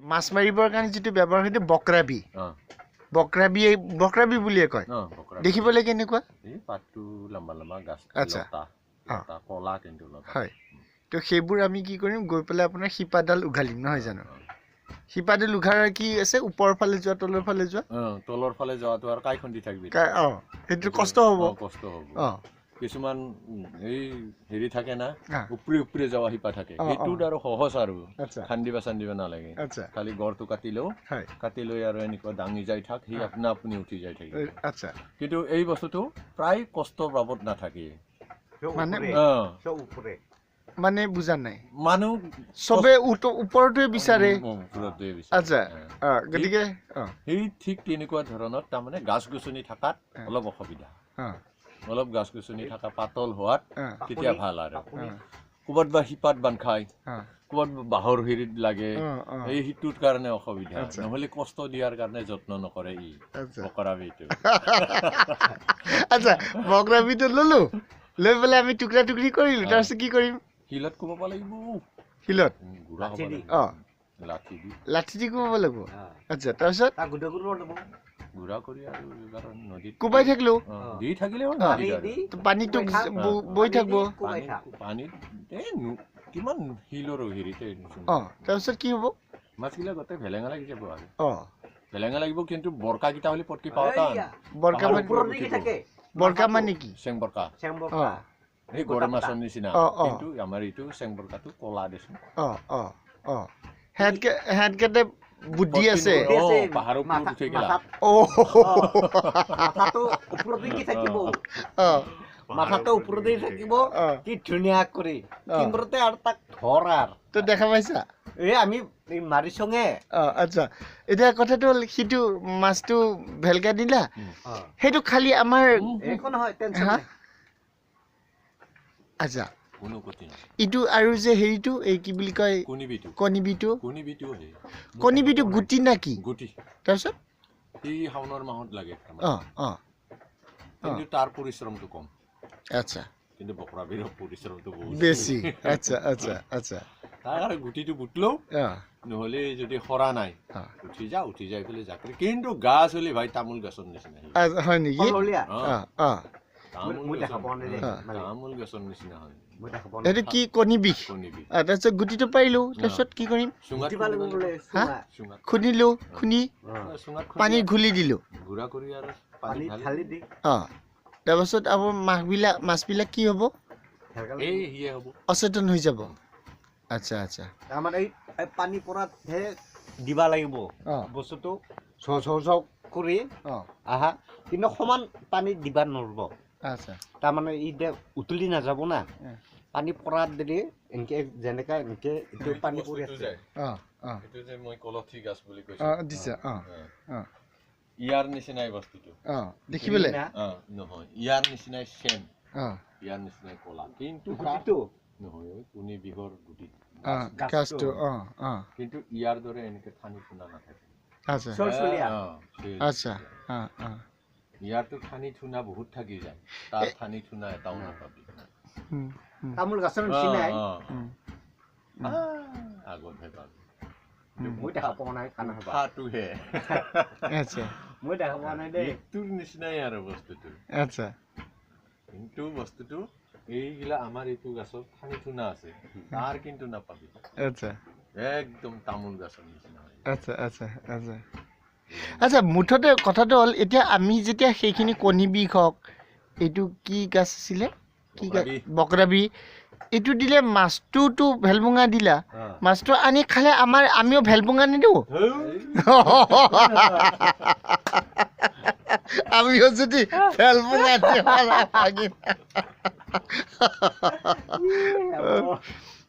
মাছ মাৰিবৰ কাৰণে যেটো ব্যৱহাৰ হয় বকৰাবি বকৰাবি বুলিয়ে কয় দেখিবলৈ কেনেকুৱা এই পাতটো লম্বা লম্বা গাছ আচ্ছা লতা কলা কিন্তু লতা হয় তো সেইবোৰ আমি কি কৰিম গৈ পেলাই আপোনাৰ শিপাডাল উঘালিম নহয় জানো শিপাডাল উঘাৰাৰ কি আছে ওপৰৰ ফালে যোৱা তলৰ ফালে যোৱাটো আৰু কাই খুন্দি থাকবি সেইটো কষ্ট হ'ব কিছুমান এই হেৰি থাকে না উপৰি যাৱা শিপা থাকে এইটোত আৰু সহজ আৰু খান্দিবা নালাগে খালি গড়টো কাটি লৈ আৰু এনেকুৱা দাঙি যাই থাক সি আপুনি উঠি যাই থাকে আচ্ছা কিন্তু এই বস্তুটো প্ৰায় কষ্ট বাবদ নাথাকে মানে বুজা নাই মানুহ সবে ওপৰটোৱে বিচাৰে আচ্ছা গতিকে সেই ঠিক তেনেকুৱা ধৰণৰ তাৰমানে গাছ-গছনি থাকাত অলপ অসুবিধা অলপ গাছ-গছনি থাকা পাতল হোৱাত তেতিয়া ভাল আৰু ক'ৰবাত বা শিপাত বান্ধ খায় ক'ৰবাত বাঁহৰ হেৰিত লাগে এই সিটোৰ কাৰণে অসুবিধা নহ'লে কষ্ট দিয়াৰ কাৰণে যত্ন নকৰে ই বকৰাবিটো আচ্ছা বকৰাবিটো ল'লো লৈ পেলাই আমি টুকুৰা টুকুৰি কৰিলোঁ তাৰপিছত কি কৰিম শিলত কোবাব লাগিব শিলত লাঠি দি কোবাব লাগিব আচ্ছা তাৰপিছত গুড়া কৰি আৰু নদীত কোবাই থাকিলোঁ দি থাকিলে পানীটো বৈ থাকিব পানীত কিমান শিলৰ হেৰিতে তাৰপিছত কি হ'ব মাছগিলা গোটেই ভেলেঙা লাগি যাব আৰু ভেলেঙা লাগিব কিন্তু বৰকাকেইটা হ'লে পটকি পাওঁ বৰকা মানে কি চেং বৰকা এই গৰৈ মাছৰ নিচিনা কিন্তু আমাৰ এইটো চেং বৰকাটো কলা দেচোন হেঁতকেইটা বুদ্ধি আছে পাহাৰৰ ওপৰত উঠি গেলা মাথাটো ওপৰতে থাকিব কি ধুনীয়া কৰি কিম্বৰতে আৰু তাক ধৰাৰ তো দেখা পাইছা এই আমি মাৰিছঙে আচ্ছা এতিয়া কথাটো হ'ল সিটো মাছটো ভেলকা দিলা সেইটো খালি আমাৰ একো নহয় টেনচন নাই আচ্ছা ইটো আৰু যে হেৰিটো এই কি বুলি কয় কণীবিটো গুটি না কি গুটি তাৰপিছত এই শাওনৰ মাহত লাগে কিন্তু তাৰ পৰিশ্ৰমটো কম আচ্ছা কিন্তু বকৰাবিৰ পৰিশ্ৰমটো বহুত বেছি আচ্ছা আচ্ছা আচ্ছা তাৰ গুটিটো বুটলো নহ'লে যদি সৰা নাই উঠি যাই পেলাই জাকৰি কিন্তু গাছ হ'লে ভাই তামোল গছৰ নিচিনা হয় নেকি তামোল গছৰ নিচিনা হয় এইটো কি কণীবি তাৰপিছত গুটিটো পাৰিলোঁ তাৰপিছত কি কৰিম খুন্দিলোঁ খুন্দি পানীত ঘুলি দিলোঁ গুড়া কৰি আৰু তাৰপাছত আৰু মাছবিলাক কি হ'ব অচেতন হৈ যাব আচ্ছা আচ্ছা তাৰমানে এই পানী পৰাতহে দিবা লাগিব বস্তুটো কৰি আহা কিন্তু সমান পানী দিবা নোৱাৰিব আচ্ছা তাৰমানে ই উতলি নাযাব না পানী পৰাত দিলে এনেকে যেনেকা এনেকে এইটো পানী পৰি আছে এইটো যে মই কলঠি গাছ বুলি কৈছো দিছে ইয়াৰ নিচিনাই বস্তুটো দেখিবলৈ নহয় ইয়াৰ নিচিনাই চেম ইয়াৰ নিচিনাই কলা কিন্তু গুটিটো নহয় কোনি বিহৰ গুটি গাছটো কিন্তু ইয়াৰ দৰে এনেকে ঠানি থুনা নাথাকে আচ্ছা আচ্ছা ইয়াৰটো ঠানি থুনা বহুত থাকি যায় তাৰ ঠানি থুনা এটাও নাপাবি তামোল গছৰ নিচিনাই আগতহে পাবি মই দেখা পোৱা নাই খাটোহে মই দেখা পোৱা নাই দেই এইটোৰ নিচিনাই আৰু বস্তুটো আচ্ছা কিন্তু বস্তুটো এইগিলা আমাৰ এইটো গাছত ঠানি থুনা আছে তাৰ কিন্তু নাপাবি আচ্ছা একদম তামোল গাছৰ নিচিনা আচ্ছা আচ্ছা আচ্ছা আচ্ছা মুঠতে কথাটো হ'ল এতিয়া আমি যেতিয়া সেইখিনি কণীবিষ হওক এইটো কি গাছ আছিলে কি বকৰাবি এইটো দিলে মাছটোতো ভেলভুঙা দিলা মাছটো আনি খালে আমিও ভেলভুঙা নিদিওঁ আমিও যদি ভেলভুঙা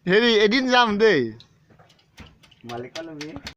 হেৰি এদিন যাম দেই মালিক